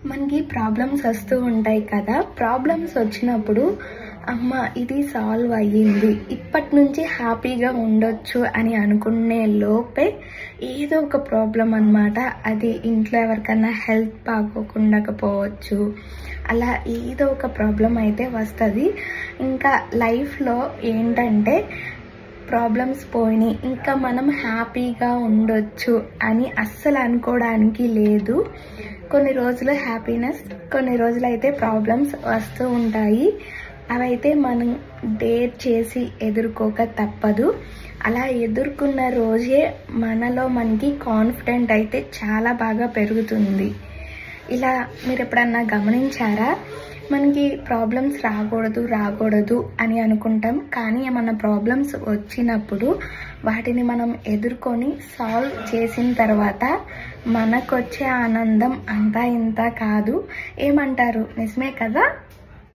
మనకి ప్రాబ్లమ్స్ వస్తూ ఉంటాయి కదా. ప్రాబ్లమ్స్ వచ్చినప్పుడు అమ్మ ఇది సాల్వ్ అయ్యింది, ఇప్పటి నుంచి హ్యాపీగా ఉండొచ్చు అని అనుకునే లోపే ఏదో ఒక ప్రాబ్లం అన్నమాట. అది ఇంట్లో ఎవరికన్నా హెల్త్ బాగోకుండకపోవచ్చు, అలా ఏదో ఒక ప్రాబ్లం అయితే వస్తుంది. ఇంకా లైఫ్లో ఏంటంటే ప్రాబ్లమ్స్ పోయినాయి ఇంకా మనం హ్యాపీగా ఉండొచ్చు అని అస్సలు అనుకోవడానికి లేదు. కొన్ని రోజులు హ్యాపీనెస్, కొన్ని రోజులు అయితే ప్రాబ్లమ్స్ వస్తూ ఉంటాయి. అవైతే మనం డేర్ చేసి ఎదుర్కోక తప్పదు. అలా ఎదుర్కొన్న రోజే మనలో మనకి కాన్ఫిడెంట్ అయితే చాలా బాగా పెరుగుతుంది. ఇలా మీరు ఎప్పుడన్నా గమనించారా? మనకి ప్రాబ్లమ్స్ రాకూడదు అని అనుకుంటాం, కానీ ఏమన్నా ప్రాబ్లమ్స్ వచ్చినప్పుడు వాటిని మనం ఎదుర్కొని సాల్వ్ చేసిన తర్వాత మనకొచ్చే ఆనందం అంతా ఇంత కాదు. ఏమంటారు? నిజమే కదా?